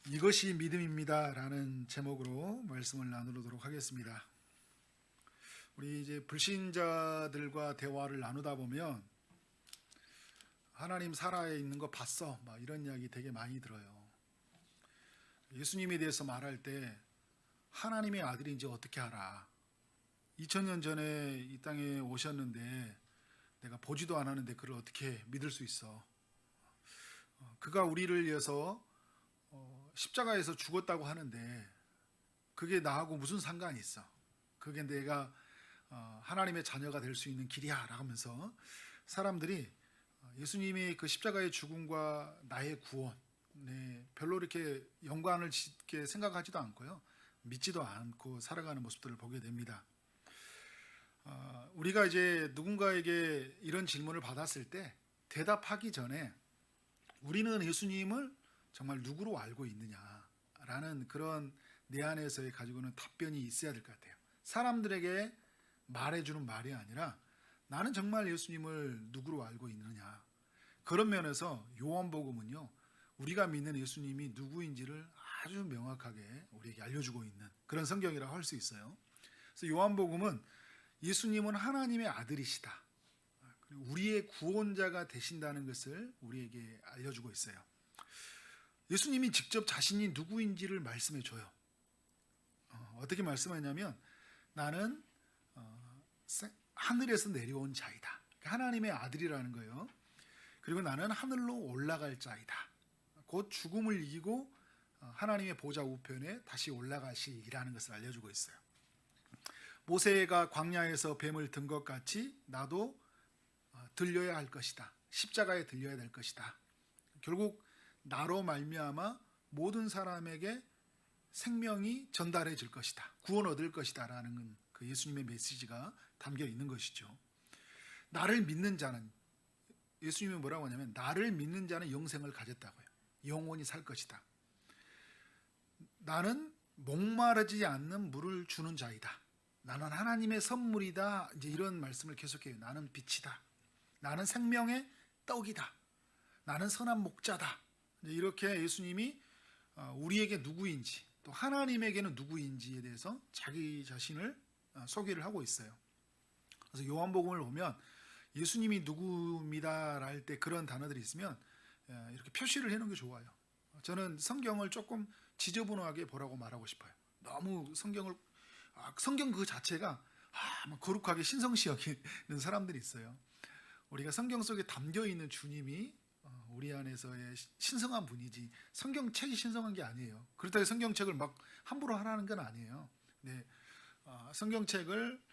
이것이 믿음입니다 라는 제목으로 말씀을 나누도록 하겠습니다. 우리 이제 불신자들과 대화를 나누다 보면 하나님 살아있는 거 봤어? 막 이런 이야기 되게 많이 들어요. 예수님에 대해서 말할 때 하나님의 아들인지 어떻게 알아? 2000년 전에 이 땅에 오셨는데 내가 보지도 않았는데 그를 어떻게 믿을 수 있어? 그가 우리를 위해서 십자가에서 죽었다고 하는데 그게 나하고 무슨 상관이 있어? 그게 내가 하나님의 자녀가 될 수 있는 길이야 라고 하면서 사람들이 예수님이 그 십자가의 죽음과 나의 구원 별로 이렇게 연관을 짓게 생각하지도 않고요, 믿지도 않고 살아가는 모습들을 보게 됩니다. 우리가 이제 누군가에게 이런 질문을 받았을 때 대답하기 전에 우리는 예수님을 정말 누구로 알고 있느냐라는 그런 내 안에서의 가지고는 답변이 있어야 될 것 같아요. 사람들에게 말해주는 말이 아니라 나는 정말 예수님을 누구로 알고 있느냐. 그런 면에서 요한복음은요, 우리가 믿는 예수님이 누구인지를 아주 명확하게 우리에게 알려주고 있는 그런 성경이라고 할 수 있어요. 그래서 요한복음은 예수님은 하나님의 아들이시다, 그리고 우리의 구원자가 되신다는 것을 우리에게 알려주고 있어요. 예수님이 직접 자신이 누구인지를 말씀해 줘요. 어떻게 말씀하냐면 나는 하늘에서 내려온 자이다. 하나님의 아들이라는 거예요. 그리고 나는 하늘로 올라갈 자이다. 곧 죽음을 이기고 하나님의 보좌 우편에 다시 올라가시리라는 것을 알려주고 있어요. 모세가 광야에서 뱀을 든 것 같이 나도 들려야 할 것이다. 십자가에 들려야 될 것이다. 결국 나로 말미암아 모든 사람에게 생명이 전달해질 것이다. 구원 얻을 것이다 라는 그 예수님의 메시지가 담겨 있는 것이죠. 나를 믿는 자는, 예수님이 뭐라고 하냐면 나를 믿는 자는 영생을 가졌다고요. 영원히 살 것이다. 나는 목마르지 않는 물을 주는 자이다. 나는 하나님의 선물이다. 이제 이런 말씀을 계속해요. 나는 빛이다. 나는 생명의 떡이다. 나는 선한 목자다. 이렇게 예수님이 우리에게 누구인지, 또 하나님에게는 누구인지에 대해서 자기 자신을 소개를 하고 있어요. 그래서 요한복음을 보면 예수님이 누구입니다 할 때 그런 단어들이 있으면 이렇게 표시를 해놓은 게 좋아요. 저는 성경을 조금 지저분하게 보라고 말하고 싶어요. 너무 성경 그 자체가 거룩하게 신성시 여기는 사람들이 있어요. 우리가 성경 속에 담겨 있는 주님이 우리 안에서의 신성한 분이지 성경책이 신성한 게 아니에요. 그렇다고 성경책을 막 함부로 하라는 건 아니에요. 네, 성경책을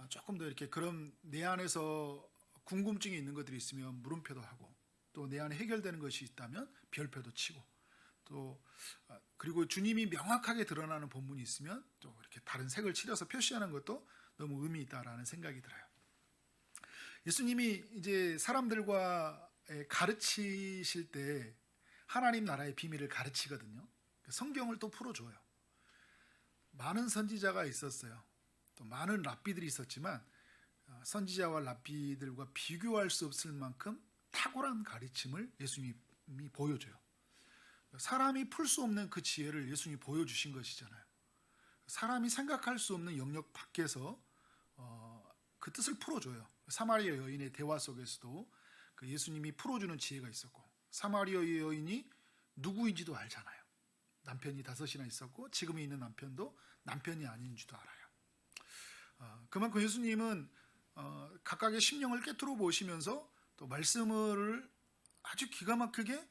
조금 더 이렇게 그런 내 안에서 궁금증이 있는 것들이 있으면 물음표도 하고, 또 내 안에 해결되는 것이 있다면 별표도 치고, 또 그리고 주님이 명확하게 드러나는 본문이 있으면 또 이렇게 다른 색을 칠해서 표시하는 것도 너무 의미 있다라는 생각이 들어요. 예수님이 이제 사람들과 가르치실 때 하나님 나라의 비밀을 가르치거든요. 성경을 또 풀어줘요. 많은 선지자가 있었어요. 또 많은 랍비들이 있었지만 선지자와 랍비들과 비교할 수 없을 만큼 탁월한 가르침을 예수님이 보여줘요. 사람이 풀 수 없는 그 지혜를 예수님이 보여주신 것이잖아요. 사람이 생각할 수 없는 영역 밖에서 그 뜻을 풀어줘요. 사마리아 여인의 대화 속에서도 그 예수님이 풀어주는 지혜가 있었고, 사마리아 여인이 누구인지도 알잖아요. 남편이 5이나 있었고 지금 있는 남편도 남편이 아닌지도 알아요. 그만큼 예수님은 각각의 심령을 꿰뚫어 보시면서 또 말씀을 아주 기가 막히게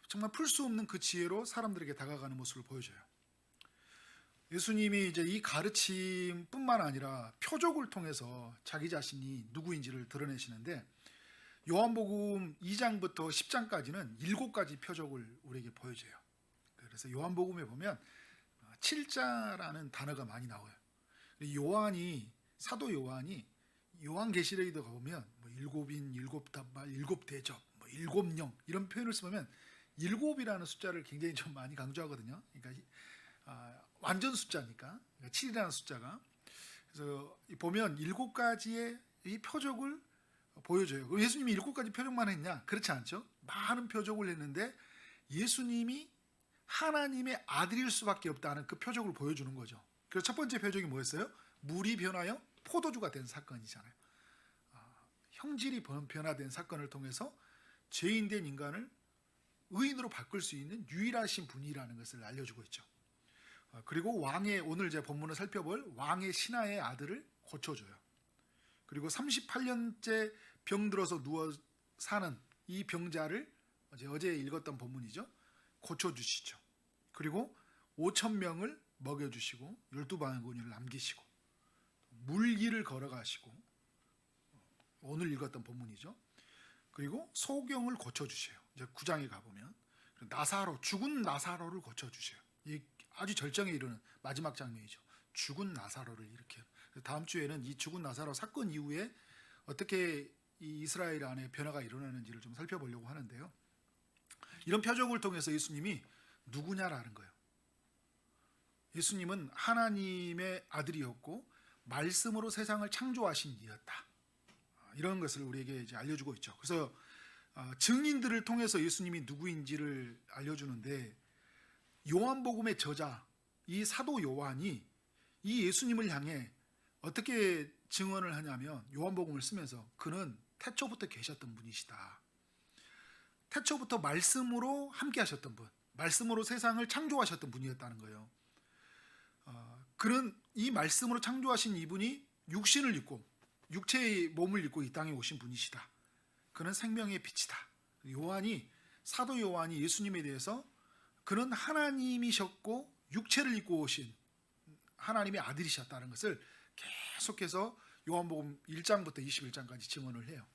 정말 풀 수 없는 그 지혜로 사람들에게 다가가는 모습을 보여줘요. 예수님이 이제 이 가르침뿐만 아니라 표적을 통해서 자기 자신이 누구인지를 드러내시는데, 요한복음 2장부터 10장까지는 7가지 표적을 우리에게 보여줘요. 그래서 요한복음에 보면 7자라는 단어가 많이 나와요. 사도 요한이 요한계시록에도 가보면 일곱인, 일곱답말, 일곱대접, 일곱령 이런 표현을 쓰면 7이라는 숫자를 굉장히 좀 많이 강조하거든요. 그러니까 완전 숫자니까, 7이라는 숫자가. 그래서 보면 7가지의 이 표적을 보여줘요. 그럼 예수님이 7가지 표적만 했냐? 그렇지 않죠. 많은 표적을 했는데 예수님이 하나님의 아들일 수밖에 없다는 그 표적을 보여주는 거죠. 그래서 첫 번째 표적이 뭐였어요? 물이 변하여 포도주가 된 사건이잖아요. 형질이 변화된 사건을 통해서 죄인된 인간을 의인으로 바꿀 수 있는 유일하신 분이라는 것을 알려주고 있죠. 그리고 왕의, 오늘 제 본문을 살펴볼 왕의 신하의 아들을 고쳐줘요. 그리고 38년째 병들어서 누워 사는 이 병자를 어제 읽었던 본문이죠. 고쳐주시죠. 그리고 5,000명을 먹여주시고 12바구니를 남기시고 물길을 걸어가시고, 오늘 읽었던 본문이죠. 그리고 소경을 고쳐주세요. 이제 9장에 가보면 나사로, 죽은 나사로를 고쳐주세요. 이 아주 절정에 이르는 마지막 장면이죠. 죽은 나사로를 일으켜요. 다음 주에는 이 죽은 나사로 사건 이후에 어떻게 이 이스라엘 안에 변화가 일어나는지를 좀 살펴보려고 하는데요. 이런 표적을 통해서 예수님이 누구냐라는 거예요. 예수님은 하나님의 아들이었고 말씀으로 세상을 창조하신 이였다. 이런 것을 우리에게 이제 알려주고 있죠. 그래서 증인들을 통해서 예수님이 누구인지를 알려주는데, 요한복음의 저자 이 사도 요한이 이 예수님을 향해 어떻게 증언을 하냐면, 요한복음을 쓰면서 그는 태초부터 계셨던 분이시다. 태초부터 말씀으로 함께 하셨던 분, 말씀으로 세상을 창조하셨던 분이었다는 거예요. 그는 이 말씀으로 창조하신 이분이 육신을 입고 육체의 몸을 입고 이 땅에 오신 분이시다. 그는 생명의 빛이다. 요한이, 사도 요한이 예수님에 대해서 그는 하나님이셨고 육체를 입고 오신 하나님의 아들이셨다는 것을 계속해서 요한복음 1장부터 21장까지 증언을 해요.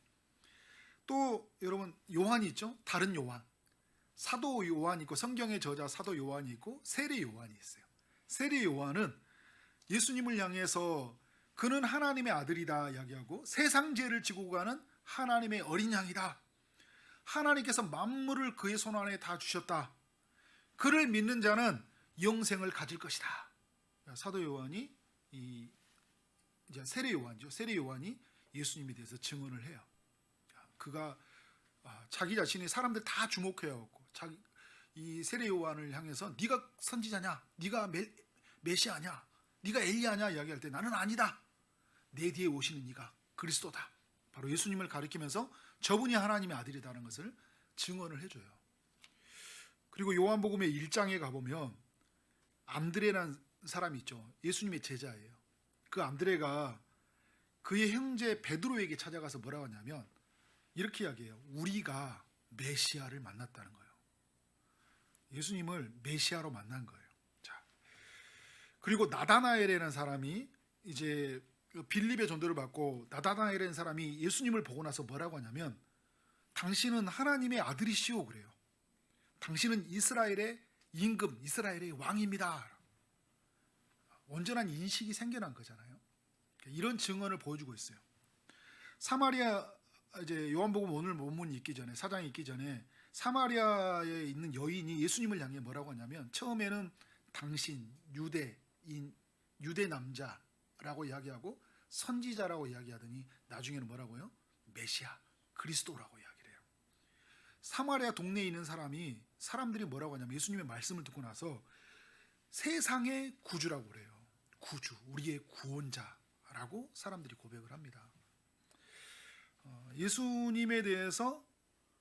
또 여러분, 요한이 있죠. 다른 요한, 사도 요한이 있고 성경의 저자 사도 요한이 있고 세례 요한이 있어요. 세례 요한은 예수님을 향해서 그는 하나님의 아들이다 이야기하고, 세상 죄를 지고 가는 하나님의 어린 양이다. 하나님께서 만물을 그의 손 안에 다 주셨다. 그를 믿는 자는 영생을 가질 것이다. 사도 요한이, 이제 세례 요한이죠. 세례 요한이 예수님에 대해서 증언을 해요. 그가 자기 자신이 사람들 다 주목해왔고, 이 세례 요한을 향해서 네가 선지자냐, 네가 메시아냐, 네가 엘리야냐 이야기할 때 나는 아니다. 내 뒤에 오시는 이가 그리스도다. 바로 예수님을 가리키면서 저분이 하나님의 아들이라는 것을 증언을 해줘요. 그리고 요한복음의 1장에 가보면 안드레라는 사람이 있죠. 예수님의 제자예요. 그 안드레가 그의 형제 베드로에게 찾아가서 뭐라고 하냐면 이렇게 이야기해요. 우리가 메시아를 만났다는 거예요. 예수님을 메시아로 만난 거예요. 자, 그리고 나다나엘이라는 사람이 이제 빌립의 전도를 받고, 나다나엘이라는 사람이 예수님을 보고 나서 뭐라고 하냐면 당신은 하나님의 아들이시오 그래요. 당신은 이스라엘의 임금, 이스라엘의 왕입니다. 온전한 인식이 생겨난 거잖아요. 이런 증언을 보여주고 있어요. 사마리아, 이제 요한복음 오늘 본문이 있기 전에, 사장이 있기 전에 사마리아에 있는 여인이 예수님을 향해 뭐라고 하냐면, 처음에는 당신 유대인, 유대 남자라고 이야기하고 선지자라고 이야기하더니 나중에는 뭐라고요? 메시아, 그리스도라고 이야기를 해요. 사마리아 동네에 있는 사람들이 뭐라고 하냐면 예수님의 말씀을 듣고 나서 세상의 구주라고 그래요. 구주, 우리의 구원자라고 사람들이 고백을 합니다. 예수님에 대해서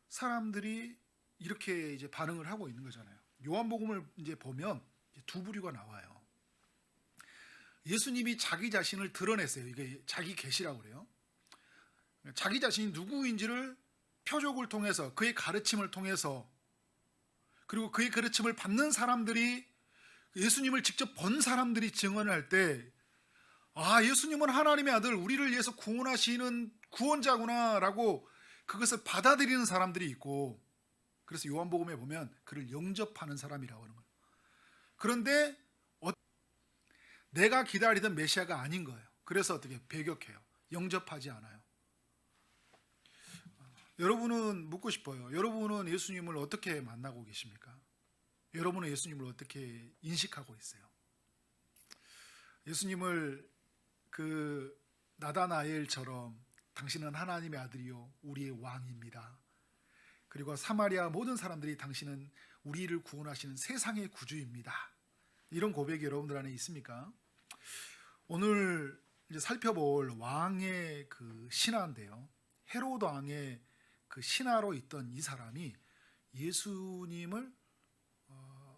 사람들이 이렇게 이제 반응을 하고 있는 거잖아요. 요한복음을 이제 보면 두 부류가 나와요. 예수님이 자기 자신을 드러냈어요. 이게 자기 계시라고 그래요. 자기 자신이 누구인지를 표적을 통해서, 그의 가르침을 통해서, 그리고 그의 가르침을 받는 사람들이, 예수님을 직접 본 사람들이 증언을 할 때, 아, 예수님은 하나님의 아들, 우리를 위해서 구원하시는 구원자구나라고 그것을 받아들이는 사람들이 있고, 그래서 요한복음에 보면 그를 영접하는 사람이라고 하는 거예요. 그런데 내가 기다리던 메시아가 아닌 거예요. 그래서 어떻게 배격해요. 영접하지 않아요. 여러분은 묻고 싶어요. 여러분은 예수님을 어떻게 만나고 계십니까? 여러분은 예수님을 어떻게 인식하고 있어요? 예수님을 그 나다나엘처럼 당신은 하나님의 아들이요 우리의 왕입니다. 그리고 사마리아 모든 사람들이 당신은 우리를 구원하시는 세상의 구주입니다. 이런 고백이 여러분들 안에 있습니까? 오늘 이제 살펴볼 왕의 그 신하인데요. 헤로드 왕의 그 신하로 있던 이 사람이 예수님을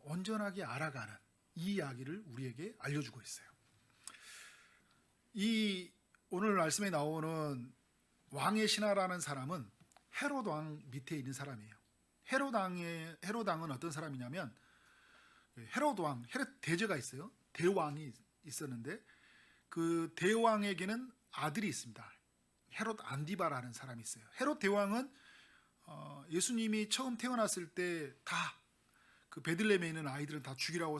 온전하게 알아가는 이 이야기를 우리에게 알려주고 있어요. 이 오늘 말씀에 나오는 왕의 신하라는 사람은 헤로드 왕 밑에 있는 사람이에요. 헤로드 왕은 어떤 사람이냐면 헤로드 왕, 헤롯 대제가 있어요. 대왕이 있었는데 그 대왕에게는 아들이 있습니다. 헤롯 안디바라는 사람이 있어요. 헤롯 대왕은 예수님이 처음 태어났을 때 다 그 베들레헴에 있는 아이들은 다 죽이라고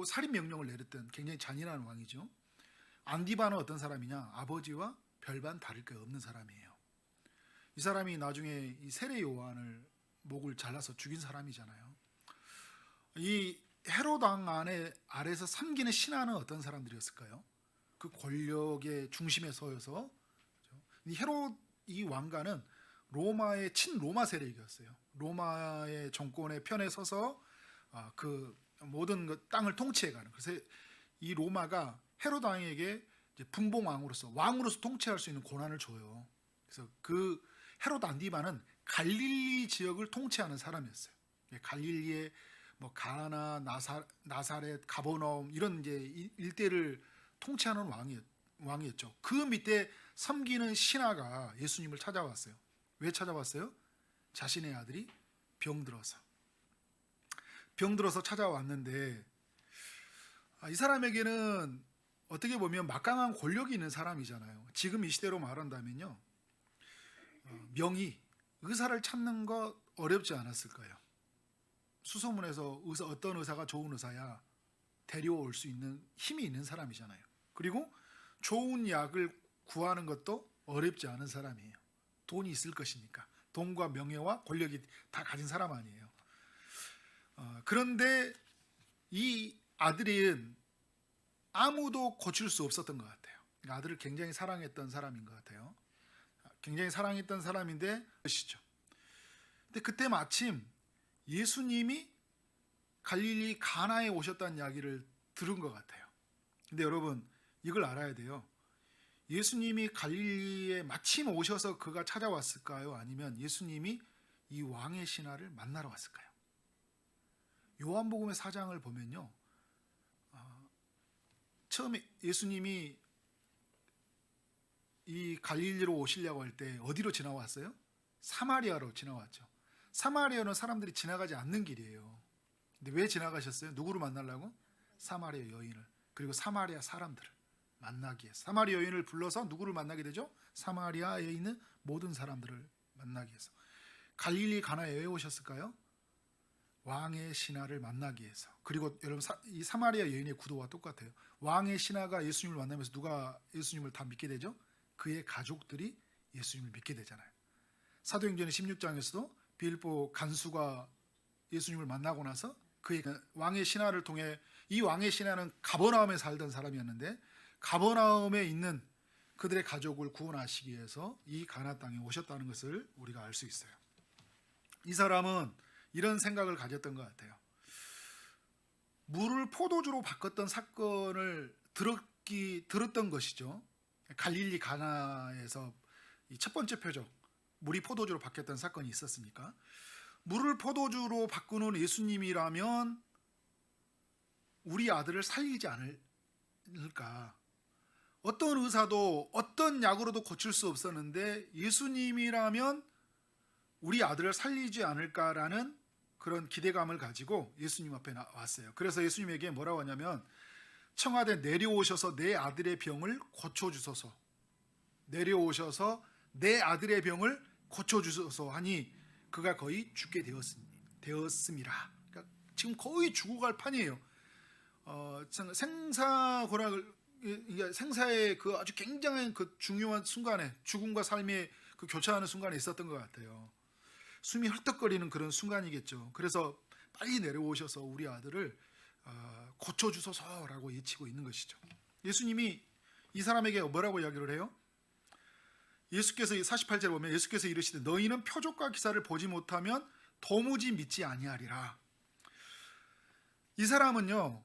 살인 명령을 내렸던 굉장히 잔인한 왕이죠. 안디바는 어떤 사람이냐? 아버지와 별반 다를 게 없는 사람이에요. 이 사람이 나중에 이 세례 요한을 목을 잘라서 죽인 사람이잖아요. 이 헤로드 왕 아래에서 섬기는 신하는 어떤 사람들이었을까요? 그 권력의 중심에 서여서 이 헤롯 이 왕가는 로마의 친로마 세력이었어요. 로마의 정권의 편에 서서 그 모든 그 땅을 통치해가는. 그래서 이 로마가 헤롯 왕에게 이제 분봉왕으로서 왕으로서 통치할 수 있는 권한을 줘요. 그래서 그 헤롯 안디바는 갈릴리 지역을 통치하는 사람이었어요. 갈릴리의 뭐 가나, 나사렛, 가버나움 이런 이제 일대를 통치하는 왕이었죠. 그 밑에 섬기는 신하가 예수님을 찾아왔어요. 왜 찾아왔어요? 자신의 아들이 병들어서 찾아왔는데 이 사람에게는 어떻게 보면 막강한 권력이 있는 사람이잖아요. 지금 이 시대로 말한다면요, 명의, 의사를 찾는 거 어렵지 않았을까요? 수소문해서 어떤 의사가 좋은 의사야 데려올 수 있는 힘이 있는 사람이잖아요. 그리고 좋은 약을 구하는 것도 어렵지 않은 사람이에요. 돈이 있을 것이니까. 돈과 명예와 권력이 다 가진 사람 아니에요. 그런데 이 아들은 아무도 고칠 수 없었던 것 같아요. 아들을 굉장히 사랑했던 사람인 것 같아요. 굉장히 사랑했던 사람인데 것이죠. 근데 그때 마침 예수님이 갈릴리 가나에 오셨다는 이야기를 들은 것 같아요. 근데 여러분 이걸 알아야 돼요. 예수님이 갈릴리에 마침 오셔서 그가 찾아왔을까요? 아니면 예수님이 이 왕의 신하를 만나러 왔을까요? 요한복음의 4장을 보면요, 처음에 예수님이 이 갈릴리로 오시려고 할 때 어디로 지나왔어요? 사마리아로 지나왔죠. 사마리아는 사람들이 지나가지 않는 길이에요. 근데 왜 지나가셨어요? 누구를 만나려고? 사마리아 여인을, 그리고 사마리아 사람들을 만나기 위해서. 사마리아 여인을 불러서 누구를 만나게 되죠? 사마리아에 있는 모든 사람들을 만나기 위해서. 갈릴리 가나에 왜 오셨을까요? 왕의 신하를 만나기 위해서. 그리고 여러분 이 사마리아 여인의 구도와 똑같아요. 왕의 신하가 예수님을 만나면서 누가 예수님을 다 믿게 되죠? 그의 가족들이 예수님을 믿게 되잖아요. 사도행전 16장에서도 빌보 간수가 예수님을 만나고 나서 그의 왕의 신하를 통해, 이 왕의 신하는 가버나움에 살던 사람이었는데 가버나움에 있는 그들의 가족을 구원하시기 위해서 이 가나 땅에 오셨다는 것을 우리가 알 수 있어요. 이 사람은 이런 생각을 가졌던 것 같아요. 물을 포도주로 바꿨던 사건을 들었던 것이죠. 갈릴리 가나에서 이 첫 번째 표적, 물이 포도주로 바뀌었던 사건이 있었으니까 물을 포도주로 바꾸는 예수님이라면 우리 아들을 살리지 않을까. 어떤 의사도 어떤 약으로도 고칠 수 없었는데 예수님이라면 우리 아들을 살리지 않을까라는 그런 기대감을 가지고 예수님 앞에 왔어요. 그래서 예수님에게 뭐라고 하냐면, 청하되 내려오셔서 내 아들의 병을 고쳐주소서, 내려오셔서 내 아들의 병을 고쳐주소서 하니 그가 거의 죽게 되었습니다. 그러니까 지금 거의 죽어갈 판이에요. 생사의 그 아주 굉장한 그 중요한 순간에, 죽음과 삶의 그 교차하는 순간에 있었던 것 같아요. 숨이 헐떡거리는 그런 순간이겠죠. 그래서 빨리 내려오셔서 우리 아들을 고쳐주소서라고 외치고 있는 것이죠. 예수님이 이 사람에게 뭐라고 이야기를 해요? 예수께서 48절에 보면 예수께서 이르시되 너희는 표적과 기사를 보지 못하면 도무지 믿지 아니하리라. 이 사람은요,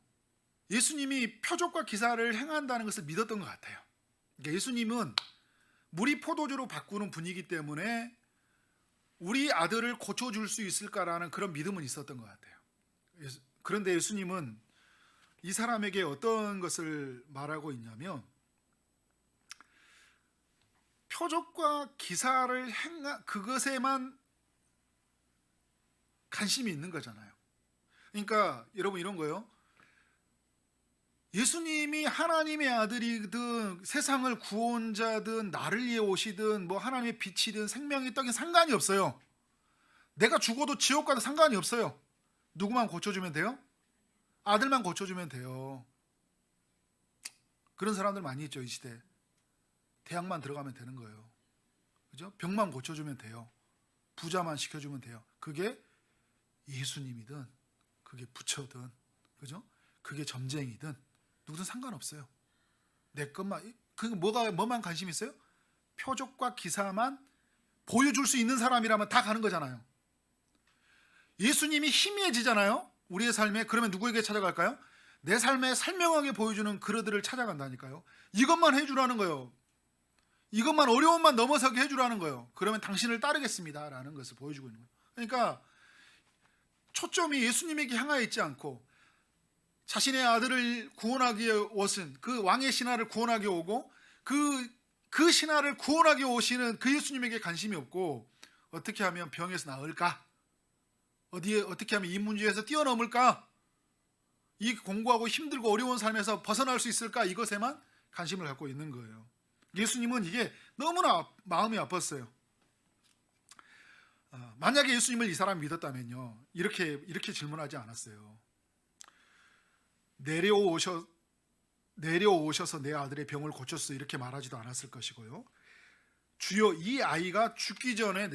예수님이 표적과 기사를 행한다는 것을 믿었던 것 같아요. 그러니까 예수님은 물이 포도주로 바꾸는 분이기 때문에 우리 아들을 고쳐줄 수 있을까라는 그런 믿음은 있었던 것 같아요. 그런데 예수님은 이 사람에게 어떤 것을 말하고 있냐면, 표적과 기사를 그것에만 관심이 있는 거잖아요. 그러니까 여러분 이런 거예요. 예수님이 하나님의 아들이든 세상을 구원자든 나를 위해 오시든 뭐 하나님의 빛이든 생명의 떡인 상관이 없어요. 내가 죽어도 지옥 가도 상관이 없어요. 누구만 고쳐주면 돼요? 아들만 고쳐주면 돼요. 그런 사람들 많이 있죠, 이 시대. 대학만 들어가면 되는 거예요. 그죠? 병만 고쳐주면 돼요. 부자만 시켜주면 돼요. 그게 예수님이든 그게 부처든 그죠? 그게 점쟁이든 누구든 상관없어요. 내 것만, 뭐만 관심 있어요? 표적과 기사만 보여줄 수 있는 사람이라면 다 가는 거잖아요. 예수님이 희미해지잖아요, 우리의 삶에. 그러면 누구에게 찾아갈까요? 내 삶에 설명하게 보여주는 그러들을 찾아간다니까요. 이것만 해주라는 거예요. 이것만, 어려움만 넘어서게 해주라는 거예요. 그러면 당신을 따르겠습니다 라는 것을 보여주고 있는 거예요. 그러니까 초점이 예수님에게 향하여 있지 않고 자신의 아들을 구원하기 위해 오신 그 왕의 신하를 구원하기 오고 그 신하를 구원하기 오시는 그 예수님에게 관심이 없고, 어떻게 하면 병에서 나을까? 어떻게 하면 이 문제에서 뛰어넘을까? 이 공고하고 힘들고 어려운 삶에서 벗어날 수 있을까? 이것에만 관심을 갖고 있는 거예요. 예수님은 이게 너무나 마음이 아팠어요. 만약에 예수님을 이 사람이 믿었다면요, 이렇게 질문하지 않았어요. 내려오셔서 내 아들의 병을 고쳤어, 이렇게 말하지도 않았을 것이고요. 주여, 이 아이가 죽기 전에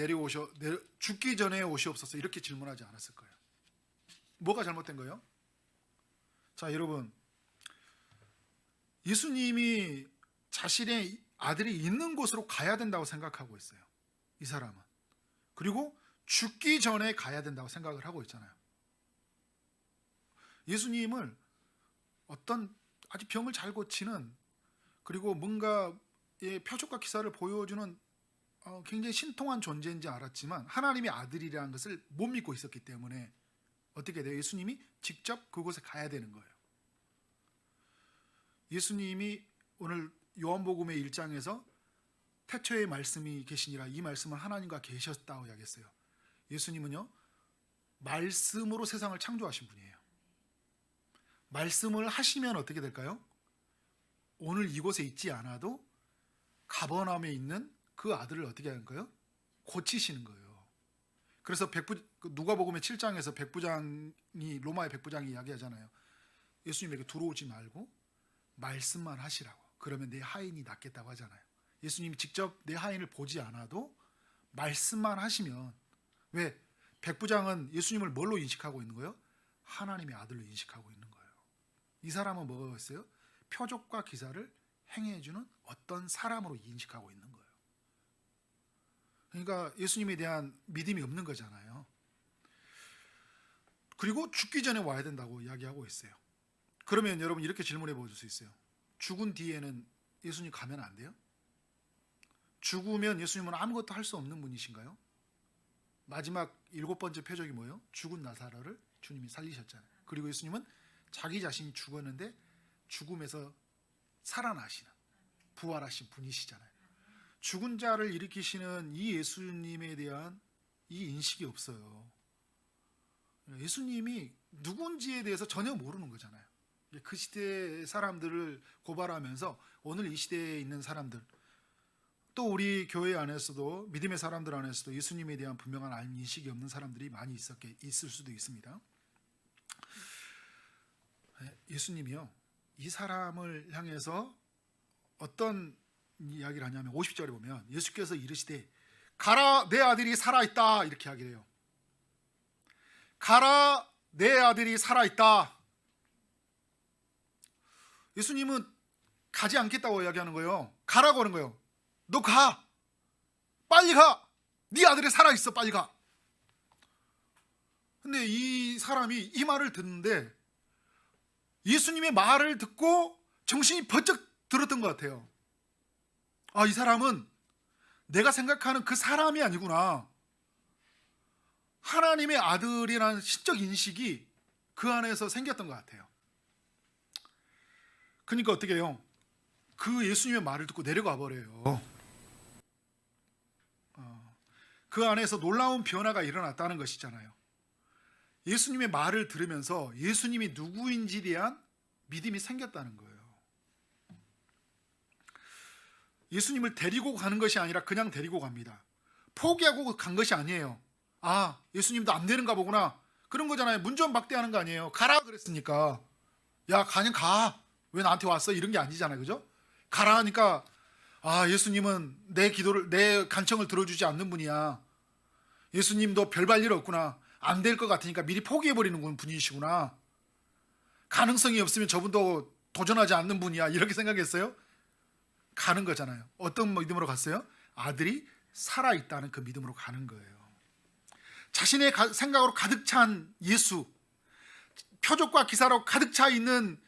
오시옵소서, 이렇게 질문하지 않았을 거예요. 뭐가 잘못된 거예요? 자, 여러분, 예수님이 자신의 아들이 있는 곳으로 가야 된다고 생각하고 있어요, 이 사람은. 그리고 죽기 전에 가야 된다고 생각을 하고 있잖아요. 예수님을 어떤 아주 병을 잘 고치는, 그리고 뭔가 표적과 기사를 보여주는 굉장히 신통한 존재인지 알았지만 하나님의 아들이라는 것을 못 믿고 있었기 때문에 어떻게 돼요? 예수님이 직접 그곳에 가야 되는 거예요. 예수님이 오늘 요한복음의 1장에서 태초에 말씀이 계시니라, 이 말씀은 하나님과 계셨다고 이야기했어요. 예수님은요, 말씀으로 세상을 창조하신 분이에요. 말씀을 하시면 어떻게 될까요? 오늘 이곳에 있지 않아도 가버나움에 있는 그 아들을 어떻게 하는 거예요? 고치시는 거예요. 그래서 누가복음의 7장에서 로마의 백부장이 이야기하잖아요. 예수님에게 들어오지 말고 말씀만 하시라고. 그러면 내 하인이 낫겠다고 하잖아요. 예수님이 직접 내 하인을 보지 않아도 말씀만 하시면, 왜? 백부장은 예수님을 뭘로 인식하고 있는 거예요? 하나님의 아들로 인식하고 있는 거예요. 이 사람은 뭐가 있어요? 표적과 기사를 행해주는 어떤 사람으로 인식하고 있는 거예요. 그러니까 예수님에 대한 믿음이 없는 거잖아요. 그리고 죽기 전에 와야 된다고 이야기하고 있어요. 그러면 여러분 이렇게 질문해 볼 수 있어요. 죽은 뒤에는 예수님 가면 안 돼요? 죽으면 예수님은 아무것도 할 수 없는 분이신가요? 마지막 7번째 표적이 뭐예요? 죽은 나사로를 주님이 살리셨잖아요. 그리고 예수님은 자기 자신이 죽었는데 죽음에서 살아나시는, 부활하신 분이시잖아요. 죽은 자를 일으키시는 이 예수님에 대한 이 인식이 없어요. 예수님이 누군지에 대해서 전혀 모르는 거잖아요. 그 시대의 사람들을 고발하면서 오늘 이 시대에 있는 사람들, 또 우리 교회 안에서도, 믿음의 사람들 안에서도 예수님에 대한 분명한 인식이 없는 사람들이 많이 있을 수도 있습니다. 예수님이요, 이 사람을 향해서 어떤 이야기를 하냐면 50절에 보면 예수께서 이르시되 가라, 내 아들이 살아있다, 이렇게 이야기를 해요. 가라, 내 아들이 살아있다. 예수님은 가지 않겠다고 이야기하는 거예요. 가라고 하는 거예요. 너 가. 빨리 가. 네 아들이 살아있어. 빨리 가. 근데 이 사람이 이 말을 듣는데 예수님의 말을 듣고 정신이 번쩍 들었던 것 같아요. 아, 이 사람은 내가 생각하는 그 사람이 아니구나. 하나님의 아들이라는 신적 인식이 그 안에서 생겼던 것 같아요. 그러니까 어떻게 해요? 그 예수님의 말을 듣고 내려가 버려요. 그 안에서 놀라운 변화가 일어났다는 것이잖아요. 예수님의 말을 들으면서 예수님이 누구인지에 대한 믿음이 생겼다는 거예요. 예수님을 데리고 가는 것이 아니라 그냥 데리고 갑니다. 포기하고 간 것이 아니에요. 아, 예수님도 안 되는가 보구나. 그런 거잖아요. 문전박대하는 거 아니에요. 가라 그랬으니까. 야, 그냥 가. 왜 나한테 왔어? 이런 게 아니잖아요. 그죠? 가라 하니까 아, 예수님은 내 기도를, 내 간청을 들어주지 않는 분이야. 예수님도 별발 일 없구나. 안 될 것 같으니까 미리 포기해버리는 분이시구나. 가능성이 없으면 저분도 도전하지 않는 분이야. 이렇게 생각했어요? 가는 거잖아요. 어떤 믿음으로 갔어요? 아들이 살아있다는 그 믿음으로 가는 거예요. 자신의 생각으로 가득 찬 예수, 표적과 기사로 가득 차 있는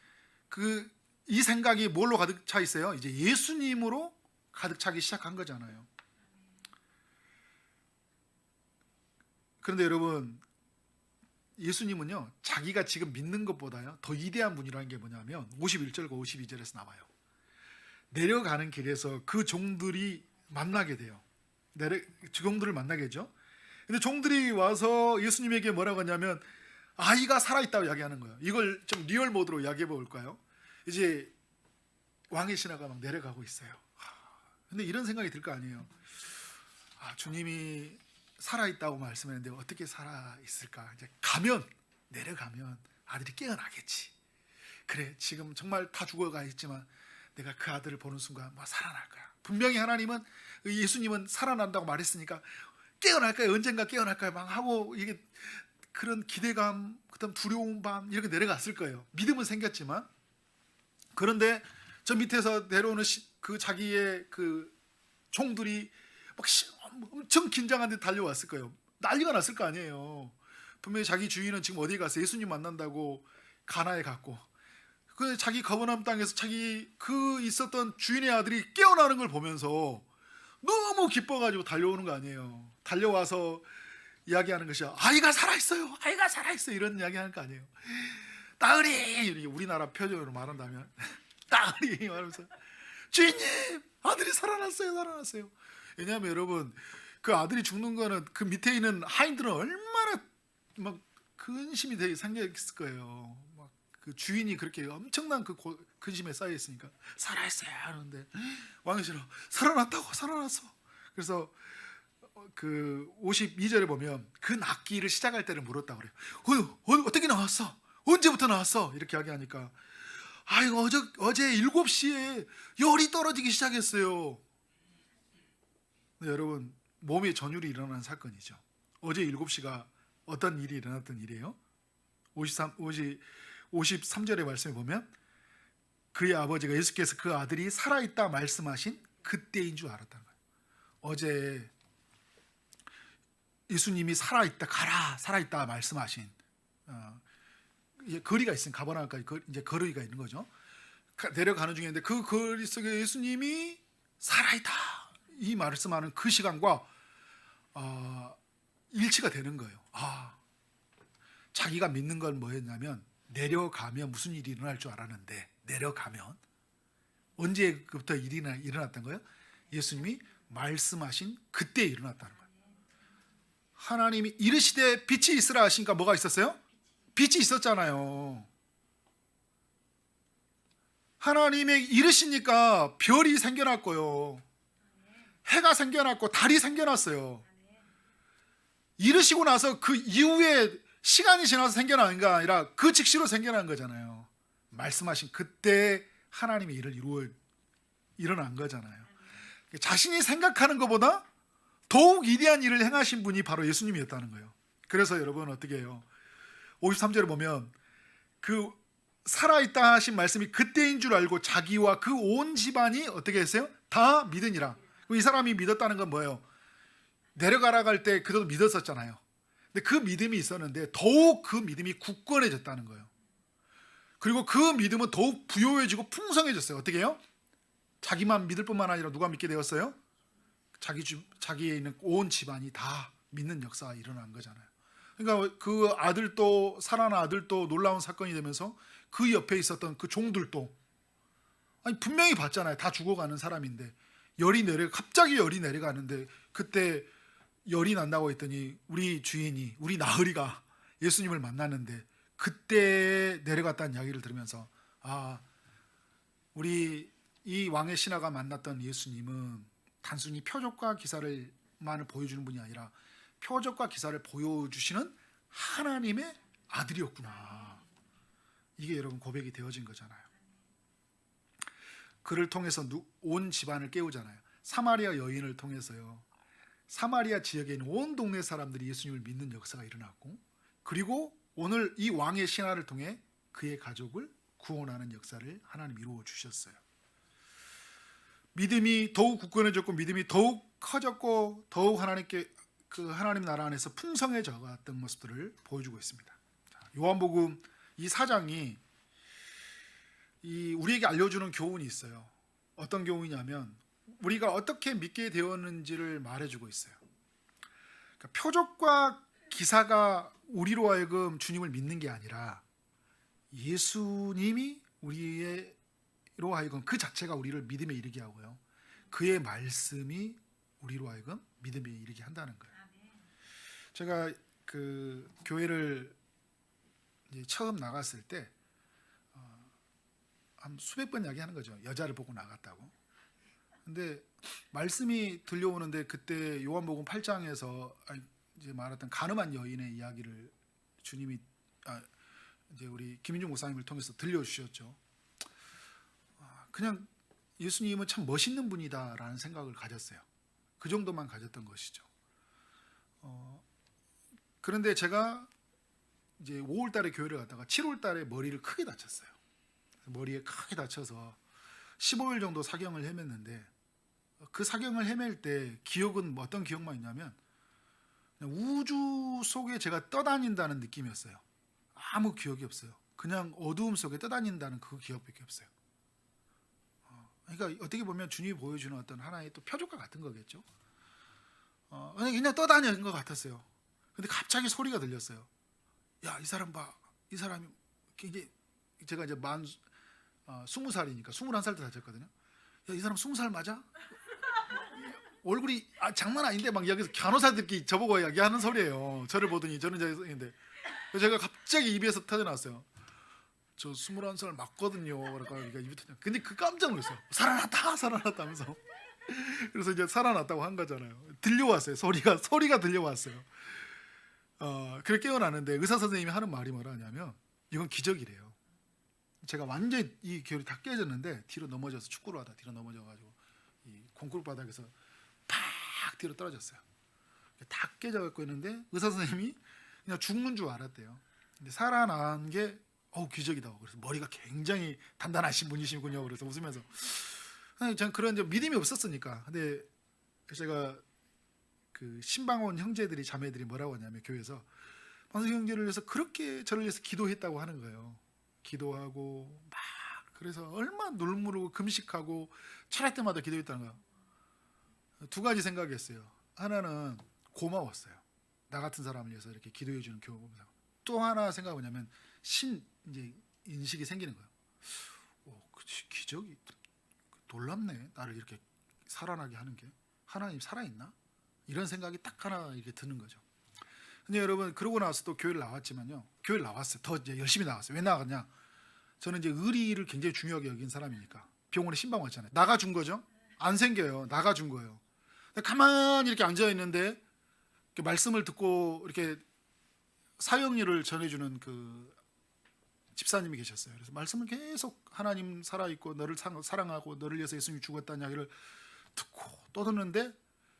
이 생각이 뭘로 가득 차 있어요? 이제 예수님으로 가득 차기 시작한 거잖아요. 그런데 여러분, 예수님은요, 자기가 지금 믿는 것보다요 더 위대한 분이라는 게 뭐냐면 51절과 52절에서 나와요. 내려가는 길에서 그 종들이 만나게 돼요. 종들을 만나게 되죠. 근데 종들이 와서 예수님에게 뭐라고 하냐면 아이가 살아있다고 이야기하는 거예요. 이걸 좀 리얼 모드로 이야기해 볼까요? 이제 왕의 신하가 막 내려가고 있어요. 근데 이런 생각이 들 거 아니에요. 아, 주님이 살아있다고 말씀했는데 어떻게 살아있을까? 이제 내려가면 아들이 깨어나겠지. 그래, 지금 정말 다 죽어가 있지만 내가 그 아들을 보는 순간 막 살아날 거야. 분명히 하나님은, 예수님은 살아난다고 말했으니까 깨어날 거야. 언젠가 깨어날 거야. 막 하고 이게 그런 기대감, 그다음 두려운 밤 이렇게 내려갔을 거예요. 믿음은 생겼지만. 그런데 저 밑에서 내려오는 그 자기의 그 종들이 막 엄청 긴장한 데 달려왔을 거예요. 난리가 났을 거 아니에요. 분명히 자기 주인은 지금 어디 가서 예수님 만난다고 가나에 갔고, 그 자기 거부남 땅에서 자기 그 있었던 주인의 아들이 깨어나는 걸 보면서 너무 기뻐가지고 달려오는 거 아니에요. 달려와서 이야기하는 것이 아이가 살아있어요. 아이가 살아있어요. 이런 이야기하는 거 아니에요. 따으리, 우리나라 표준으로 말한다면 따으리 말하면서 주인님, 아들이 살아났어요. 살아났어요. 왜냐하면 여러분, 그 아들이 죽는 거는 그 밑에 있는 하인들은 얼마나 막 근심이 되게 생겼을 거예요. 막 그 주인이 그렇게 엄청난 그 근심에 쌓여 있으니까 살아있어요 하는데 왕이 싫어. 살아났다고. 살아났어. 그래서 그 52절에 보면 그 낫기를 시작할 때를 물었다고 그래요. 어떻게 나왔어? 언제부터 나왔어? 이렇게 이야기하니까 아이고, 어제 7시에 열이 떨어지기 시작했어요. 네, 여러분, 몸에 전율이 일어난 사건이죠. 어제 7시가 어떤 일이 일어났던 일이에요? 53절의 말씀에 보면 그의 아버지가 예수께서 그 아들이 살아있다 말씀하신 그때인 줄 알았다는 거예요. 어제 예수님이 살아있다, 가라, 살아있다 말씀하신 거리가 있으면 가버나까지 이제 거리가 있는 거죠. 내려가는 중인데 그 거리 속에 예수님이 살아있다 이 말씀하는 그 시간과 일치가 되는 거예요. 자기가 믿는 건 뭐였냐면 내려가면 무슨 일이 일어날 줄 알았는데 내려가면 언제부터 일이 일어났던 거예요? 예수님이 말씀하신 그때 일어났다는 거예요. 하나님이 이르시되 빛이 있으라 하시니까 뭐가 있었어요? 빛이 있었잖아요. 하나님의 이르시니까 별이 생겨났고요, 해가 생겨났고 달이 생겨났어요. 이르시고 나서 그 이후에 시간이 지나서 생겨난 게 아니라 그 즉시로 생겨난 거잖아요. 말씀하신 그때 하나님의 일을 일어난 거잖아요. 자신이 생각하는 것보다 더욱 위대한 일을 행하신 분이 바로 예수님이었다는 거예요. 그래서 여러분 어떻게 해요? 53절에 보면 그 살아있다 하신 말씀이 그때인 줄 알고 자기와 그 온 집안이 어떻게 했어요? 다 믿으니라. 이 사람이 믿었다는 건 뭐예요? 내려가라고 할 때 그도 믿었었잖아요. 근데 그 믿음이 있었는데 더욱 그 믿음이 굳건해졌다는 거예요. 그리고 그 믿음은 더욱 부요해지고 풍성해졌어요. 어떻게 해요? 자기만 믿을 뿐만 아니라 누가 믿게 되었어요? 자기에 있는 온 집안이 다 믿는 역사가 일어난 거잖아요. 그러니까 그 아들도, 살아난 아들도 놀라운 사건이 되면서 그 옆에 있었던 그 종들도, 아니 분명히 봤잖아요. 다 죽어가는 사람인데 갑자기 열이 내려가는데, 그때 열이 난다고 했더니 우리 주인이, 우리 나으리가 예수님을 만났는데 그때 내려갔다는 이야기를 들으면서, 아, 우리 이 왕의 신하가 만났던 예수님은 단순히 표적과 기사를만을 보여주는 분이 아니라 표적과 기사를 보여주시는 하나님의 아들이었구나. 이게 여러분 고백이 되어진 거잖아요. 그를 통해서 온 집안을 깨우잖아요. 사마리아 여인을 통해서요, 사마리아 지역에 있는 온 동네 사람들이 예수님을 믿는 역사가 일어났고, 그리고 오늘 이 왕의 신하를 통해 그의 가족을 구원하는 역사를 하나님 이루어 주셨어요. 믿음이 더욱 굳건해졌고 믿음이 더욱 커졌고 더욱 하나님께, 그 하나님 나라 안에서 풍성해져 갔던 모습들을 보여주고 있습니다. 요한복음 이 4장이 우리에게 알려주는 교훈이 있어요. 어떤 교훈이냐면 우리가 어떻게 믿게 되었는지를 말해주고 있어요. 그러니까 표적과 기사가 우리로 하여금 주님을 믿는 게 아니라 예수님이 우리로 하여금, 그 자체가 우리를 믿음에 이르게 하고요, 그의 말씀이 우리로 하여금 믿음에 이르게 한다는 거예요. 제가 그 교회를 이제 처음 나갔을 때 한 수백 번 이야기하는 거죠. 여자를 보고 나갔다고. 근데 말씀이 들려오는데 그때 요한복음 8장에서 이제 말했던 가늠한 여인의 이야기를 주님이 이제 우리 김인중 목사님을 통해서 들려주셨죠. 그냥 예수님은 참 멋있는 분이다라는 생각을 가졌어요. 그 정도만 가졌던 것이죠. 그런데 제가 이제 5월 달에 교회를 갔다가 7월 달에 머리를 크게 다쳤어요. 머리에 크게 다쳐서 15일 정도 사경을 헤맸는데, 그 사경을 헤맬 때 기억은 어떤 기억만 있냐면 그냥 우주 속에 제가 떠다닌다는 느낌이었어요. 아무 기억이 없어요. 그냥 어두움 속에 떠다닌다는 그 기억밖에 없어요. 그러니까 어떻게 보면 주님이 보여주는 어떤 하나의 또 표적과 같은 거겠죠. 그냥 떠다니는 것 같았어요. 근데 갑자기 소리가 들렸어요. 야, 이 사람 봐. 이 사람이, 이게 제가 이제 20살이니까 21살 때 다쳤거든요. 야, 이 사람 20살 맞아? 얼굴이 장난 아닌데 막 여기서 간호사들끼리 저보고 이야기하는 소리예요. 저를 보더니 저는 저인데, 제가 갑자기 입에서 터져나왔어요. 저 21살 맞거든요. 그러니까 입이 터져. 근데 그 깜짝 놀랐어요. 살아났다 하면서. 그래서 이제 살아났다고 한 거잖아요. 들려왔어요. 소리가 들려왔어요. 그래 깨어나는데 의사 선생님이 하는 말이 뭐라냐면 이건 기적이래요. 제가 완전히 이 결이 다 깨졌는데 뒤로 넘어져서, 축구를 하다 뒤로 넘어져가지고 이 콘크리트 바닥에서 팍 뒤로 떨어졌어요. 다 깨져갖고 있는데 의사 선생님이 그냥 죽는 줄 알았대요. 근데 살아난 게 기적이다. 그래서 머리가 굉장히 단단하신 분이시군요. 그래서 웃으면서, 전 그런 믿음이 없었으니까. 근데 제가 그 신방원 형제들이, 자매들이 뭐라고 하냐면 교회에서 방송 형제를 위해서 그렇게 저를 위해서 기도했다고 하는 거예요. 기도하고 막, 그래서 얼마나 눈물로 금식하고 철학 때마다 기도했다는 거예요. 두 가지 생각했어요. 하나는 고마웠어요. 나 같은 사람을 위해서 이렇게 기도해 주는 교회 보면서. 또 하나 생각은 뭐냐면 이제 인식이 생기는 거예요. 기적이 놀랍네. 나를 이렇게 살아나게 하는 게. 하나님 살아있나? 이런 생각이 딱 하나 이렇게 드는 거죠. 근데 여러분, 그러고 나서 또 교회를 나왔지만요. 교회를 나왔어요. 더 이제 열심히 나왔어요. 왜 나갔냐? 저는 이제 의리를 굉장히 중요하게 여긴 사람이니까. 병원에 신방 왔잖아요. 나가준 거죠. 안 생겨요. 나가준 거예요. 가만히 이렇게 앉아 있는데 말씀을 듣고 이렇게 사역일을 전해주는 그 집사님이 계셨어요. 그래서 말씀을 계속, 하나님 살아있고 너를 사랑하고 너를 위해서 예수님이 죽었다는 이야기를 듣고 또 듣는데,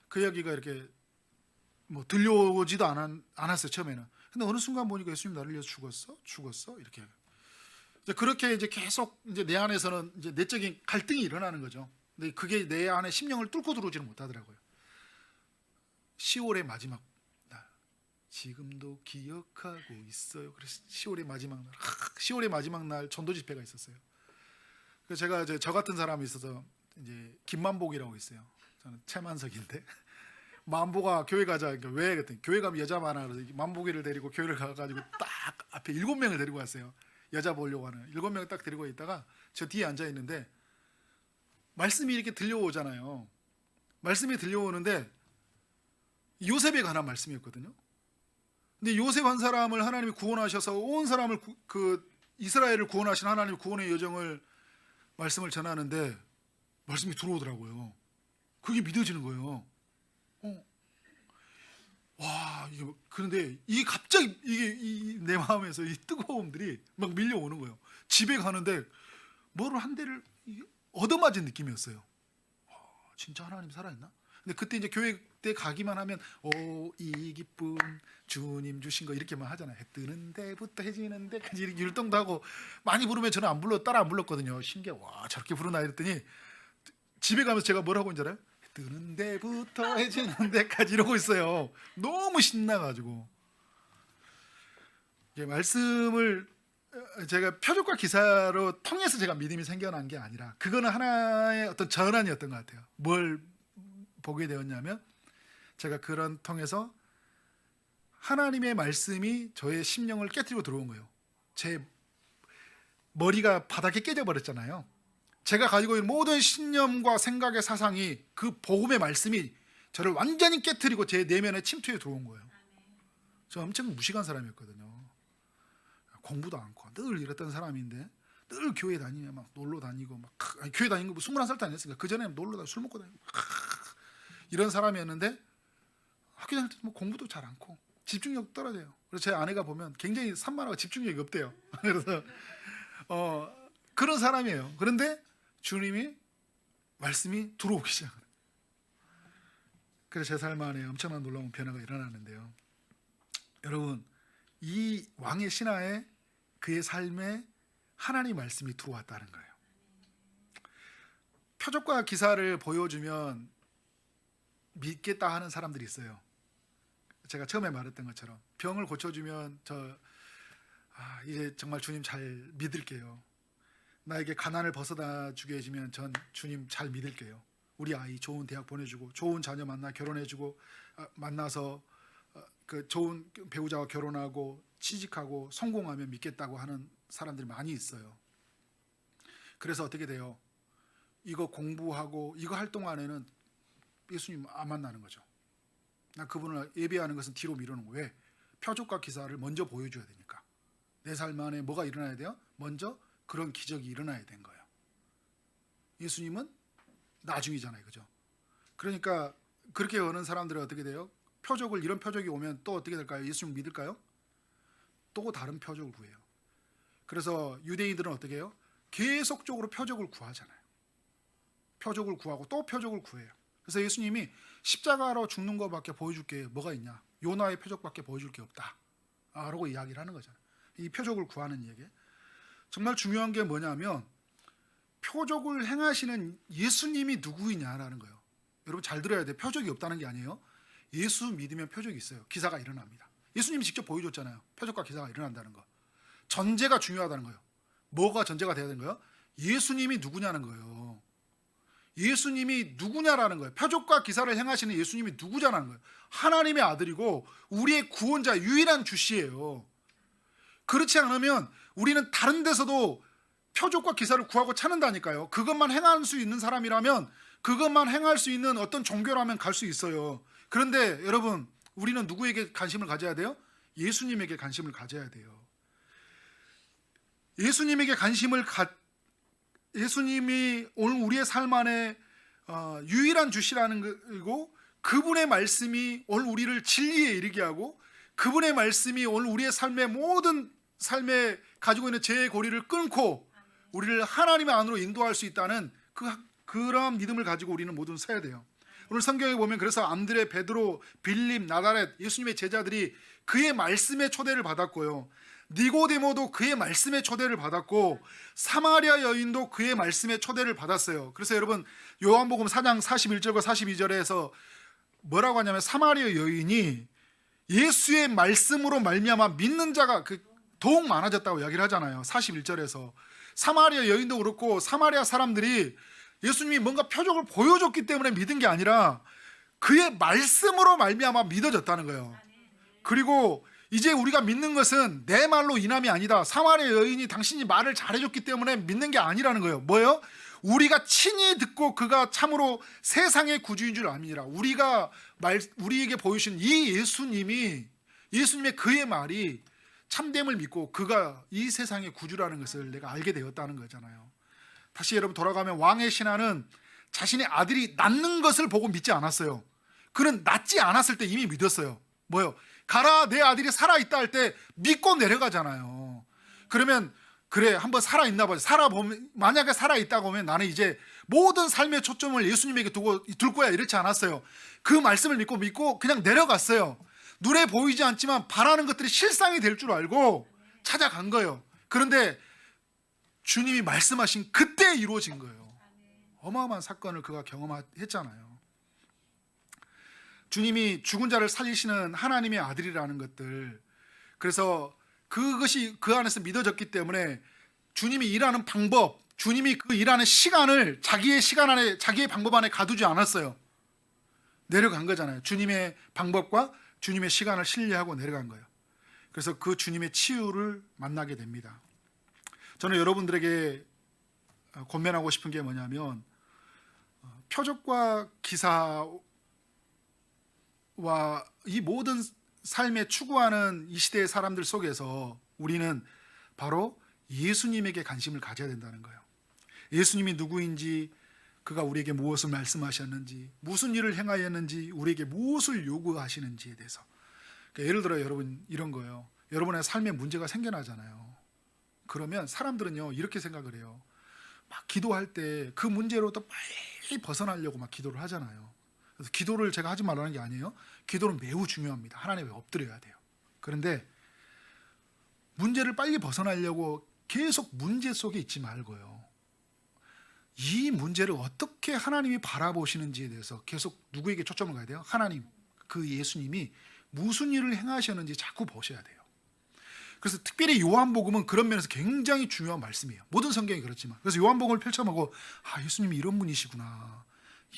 그 이야기가 이렇게 들려오지도 않았어요 처음에는. 근데 어느 순간 보니까 예수님 나를 위해서 죽었어 이렇게. 이제 그렇게 이제 계속 이제 내 안에서는 이제 내적인 갈등이 일어나는 거죠. 근데 그게 내 안에 심령을 뚫고 들어오지는 못하더라고요. 10월의 마지막 날, 지금도 기억하고 있어요. 그래서 10월의 마지막 날, 10월의 마지막 날 전도 집회가 있었어요. 그래서 제가 이제 저 같은 사람이 있어서 이제 김만복이라고 있어요. 저는 최만석인데 만보가 교회 가자. 그러니까 왜 그랬더니 교회 가면 여자 많아. 그래서 만보기를 데리고 교회를 가가지고 딱 앞에 7명을 데리고 왔어요. 여자 보려고 하는 7명을 딱 데리고 있다가 저 뒤에 앉아 있는데 말씀이 이렇게 들려오잖아요. 말씀이 들려오는데 요셉에 관한 말씀이었거든요. 근데 요셉 한 사람을 하나님이 구원하셔서 온 사람을 그 이스라엘을 구원하신 하나님의 구원의 여정을 말씀을 전하는데 말씀이 들어오더라고요. 그게 믿어지는 거예요. 와, 이게 그런데 이게 갑자기 이게 내 마음에서 이 뜨거움들이 막 밀려오는 거예요. 집에 가는데 뭐를 한 대를 얻어맞은 느낌이었어요. 진짜 하나님 살아있나? 근데 그때 이제 교회 때 가기만 하면 이 기쁨 주님 주신 거 이렇게만 하잖아요. 해 뜨는 데부터 해지는 데까지 이렇게 율동도 하고 많이 부르면 저는 안 불러 따라 안 불렀거든요. 신기해. 와, 저렇게 부르나 이랬더니 집에 가면서 제가 뭘 하고 있는 줄 알아요? 뜨는 데부터 해지는 데까지 이러고 있어요. 너무 신나가지고 말씀을 제가 표적과 기사로 통해서 제가 믿음이 생겨난 게 아니라 그거는 하나의 어떤 전환이었던 것 같아요. 뭘 보게 되었냐면 제가 그런 통해서 하나님의 말씀이 저의 심령을 깨뜨리고 들어온 거예요. 제 머리가 바닥에 깨져버렸잖아요. 제가 가지고 있는 모든 신념과 생각의 사상이 그 복음의 말씀이 저를 완전히 깨뜨리고 제 내면에 침투해 들어온 거예요. 저 엄청 무식한 사람이었거든요. 공부도 않고 늘 이랬던 사람인데 늘 교회 다니면 막 놀러 다니고 막 교회 다니는 거 21살 때 아니었으니까 그 전에 놀러 다니고 술 먹고 다니고 이런 사람이었는데 학교 다닐 때 뭐 공부도 잘 않고 집중력 떨어져요. 그래서 제 아내가 보면 굉장히 산만하고 집중력이 없대요. 그래서 그런 사람이에요. 그런데 주님이 말씀이 들어오기 시작해요. 그래서 제 삶 안에 엄청난 놀라운 변화가 일어나는데요. 여러분, 이 왕의 신하에 그의 삶에 하나님 말씀이 들어왔다는 거예요. 표적과 기사를 보여주면 믿겠다 하는 사람들이 있어요. 제가 처음에 말했던 것처럼 병을 고쳐주면 이제 정말 주님 잘 믿을게요. 나에게 가난을 벗어나 주게 해주면 전 주님 잘 믿을게요. 우리 아이 좋은 대학 보내주고 좋은 자녀 만나 결혼해주고 만나서 그 좋은 배우자와 결혼하고 취직하고 성공하면 믿겠다고 하는 사람들이 많이 있어요. 그래서 어떻게 돼요? 이거 공부하고 이거 할 동안에는 예수님 안 만나는 거죠. 나 그분을 예배하는 것은 뒤로 미루는 거예요. 왜? 표적과 기사를 먼저 보여줘야 되니까. 내 삶 안에 뭐가 일어나야 돼요? 먼저 그런 기적이 일어나야 된 거예요. 예수님은 나중이잖아요. 그죠? 그러니까 그렇게 오는 사람들은 어떻게 돼요? 이런 표적이 오면 또 어떻게 될까요? 예수님 믿을까요? 또 다른 표적을 구해요. 그래서 유대인들은 어떻게 해요? 계속적으로 표적을 구하잖아요. 표적을 구하고 또 표적을 구해요. 그래서 예수님이 십자가로 죽는 것밖에 보여줄 게 뭐가 있냐? 요나의 표적밖에 보여줄 게 없다 라고 이야기를 하는 거잖아요. 이 표적을 구하는 얘기. 정말 중요한 게 뭐냐면 표적을 행하시는 예수님이 누구이냐라는 거예요. 여러분 잘 들어야 돼요. 표적이 없다는 게 아니에요. 예수 믿으면 표적이 있어요. 기사가 일어납니다. 예수님이 직접 보여줬잖아요. 표적과 기사가 일어난다는 거. 전제가 중요하다는 거예요. 뭐가 전제가 돼야 되는 거예요? 예수님이 누구냐는 거예요. 예수님이 누구냐라는 거예요. 표적과 기사를 행하시는 예수님이 누구냐라는 거예요. 하나님의 아들이고 우리의 구원자 유일한 주시예요. 그렇지 않으면 우리는 다른 데서도 표적과 기사를 구하고 찾는다니까요. 그것만 행할 수 있는 사람이라면 그것만 행할 수 있는 어떤 종교라면 갈 수 있어요. 그런데 여러분, 우리는 누구에게 관심을 가져야 돼요? 예수님에게 관심을 가져야 돼요. 예수님이 오늘 우리의 삶 안에 유일한 주시라는 거고, 그분의 말씀이 오늘 우리를 진리에 이르게 하고, 그분의 말씀이 오늘 우리의 삶의 모든 삶에 가지고 있는 죄의 고리를 끊고 우리를 하나님의 안으로 인도할 수 있다는 그런 믿음을 가지고 우리는 모두 서야 돼요. 오늘 성경에 보면 그래서 안드레, 베드로, 빌립, 나다렛 예수님의 제자들이 그의 말씀의 초대를 받았고요. 니고데모도 그의 말씀의 초대를 받았고 사마리아 여인도 그의 말씀의 초대를 받았어요. 그래서 여러분 요한복음 4장 41절과 42절에서 뭐라고 하냐면 사마리아 여인이 예수의 말씀으로 말미암아 믿는 자가 더욱 많아졌다고 이야기를 하잖아요. 41절에서 사마리아 여인도 그렇고 사마리아 사람들이 예수님이 뭔가 표적을 보여줬기 때문에 믿은 게 아니라 그의 말씀으로 말미암아 믿어졌다는 거예요. 그리고 이제 우리가 믿는 것은 내 말로 인함이 아니다. 사마리아 여인이 당신이 말을 잘해줬기 때문에 믿는 게 아니라는 거예요. 뭐예요? 우리가 친히 듣고 그가 참으로 세상의 구주인 줄 아니라 우리에게 보여주신 이 예수님의 그의 말이 참됨을 믿고 그가 이 세상의 구주라는 것을 내가 알게 되었다는 거잖아요. 다시 여러분 돌아가면 왕의 신하는 자신의 아들이 낳는 것을 보고 믿지 않았어요. 그는 낳지 않았을 때 이미 믿었어요. 뭐요? 가라, 내 아들이 살아있다 할 때 믿고 내려가잖아요. 그러면 그래, 한번 살아있나 보자. 만약에 살아있다고 하면 나는 이제 모든 삶의 초점을 예수님에게 둘 거야, 이렇지 않았어요. 그 말씀을 믿고 그냥 내려갔어요. 눈에 보이지 않지만 바라는 것들이 실상이 될 줄 알고 찾아간 거예요. 그런데 주님이 말씀하신 그때 이루어진 거예요. 어마어마한 사건을 그가 경험했잖아요. 주님이 죽은 자를 살리시는 하나님의 아들이라는 것들, 그래서 그것이 그 안에서 믿어졌기 때문에 주님이 일하는 방법, 주님이 그 일하는 시간을 자기의 시간 안에, 자기의 방법 안에 가두지 않았어요. 내려간 거잖아요. 주님의 방법과 주님의 시간을 신뢰하고 내려간 거예요. 그래서 그 주님의 치유를 만나게 됩니다. 저는 여러분들에게 권면하고 싶은 게 뭐냐면, 표적과 기사와 이 모든 삶에 추구하는 이 시대의 사람들 속에서 우리는 바로 예수님에게 관심을 가져야 된다는 거예요. 예수님이 누구인지, 그가 우리에게 무엇을 말씀하셨는지, 무슨 일을 행하였는지, 우리에게 무엇을 요구하시는지에 대해서. 그러니까 예를 들어 여러분 이런 거예요. 여러분의 삶에 문제가 생겨나잖아요. 그러면 사람들은요 이렇게 생각을 해요. 막 기도할 때 그 문제로부터 빨리 벗어나려고 막 기도를 하잖아요. 그래서 기도를 제가 하지 말라는 게 아니에요. 기도는 매우 중요합니다. 하나님에 엎드려야 돼요. 그런데 문제를 빨리 벗어나려고 계속 문제 속에 있지 말고요, 이 문제를 어떻게 하나님이 바라보시는지에 대해서 계속 누구에게 초점을 가야 돼요? 하나님, 그 예수님이 무슨 일을 행하셨는지 자꾸 보셔야 돼요. 그래서 특별히 요한복음은 그런 면에서 굉장히 중요한 말씀이에요. 모든 성경이 그렇지만. 그래서 요한복음을 펼쳐보고 예수님이 이런 분이시구나,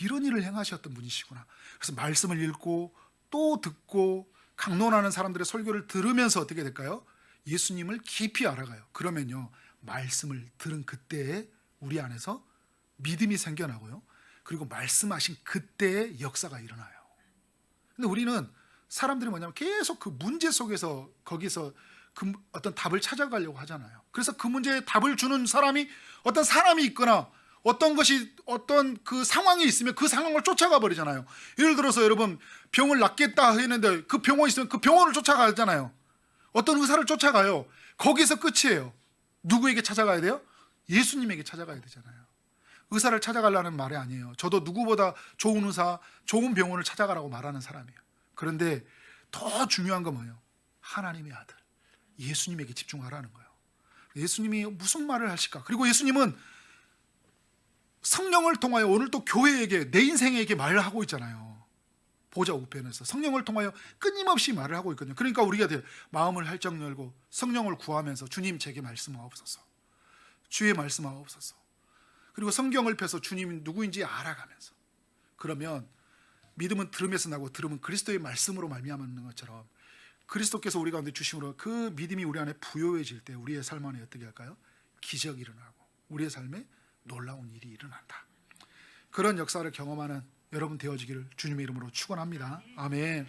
이런 일을 행하셨던 분이시구나. 그래서 말씀을 읽고 또 듣고 강론하는 사람들의 설교를 들으면서 어떻게 될까요? 예수님을 깊이 알아가요. 그러면요, 말씀을 들은 그때에 우리 안에서 믿음이 생겨나고요, 그리고 말씀하신 그때의 역사가 일어나요. 근데 우리는 사람들이 뭐냐면 계속 그 문제 속에서 거기서 그 어떤 답을 찾아가려고 하잖아요. 그래서 그 문제에 답을 주는 사람이 어떤 사람이 있거나 어떤 그 상황이 있으면 그 상황을 쫓아가 버리잖아요. 예를 들어서 여러분 병을 낫겠다 했는데 그 병원이 있으면 그 병원을 쫓아가잖아요. 어떤 의사를 쫓아가요. 거기서 끝이에요. 누구에게 찾아가야 돼요? 예수님에게 찾아가야 되잖아요. 의사를 찾아가려는 말이 아니에요. 저도 누구보다 좋은 의사, 좋은 병원을 찾아가라고 말하는 사람이에요. 그런데 더 중요한 건 뭐예요? 하나님의 아들 예수님에게 집중하라는 거예요. 예수님이 무슨 말을 하실까? 그리고 예수님은 성령을 통하여 오늘 또 교회에게, 내 인생에게 말을 하고 있잖아요. 보좌 우편에서 성령을 통하여 끊임없이 말을 하고 있거든요. 그러니까 우리가 마음을 활짝 열고 성령을 구하면서 주님 제게 말씀하옵소서, 주의 말씀하옵소서, 그리고 성경을 펴서 주님이 누구인지 알아가면서, 그러면 믿음은 들음에서 나고 들음은 그리스도의 말씀으로 말미암는 것처럼 그리스도께서 우리 가운데 주심으로 그 믿음이 우리 안에 부요해질 때 우리의 삶 안에 어떻게 할까요? 기적이 일어나고 우리의 삶에 놀라운 일이 일어난다. 그런 역사를 경험하는 여러분 되어지기를 주님의 이름으로 축원합니다. 아멘.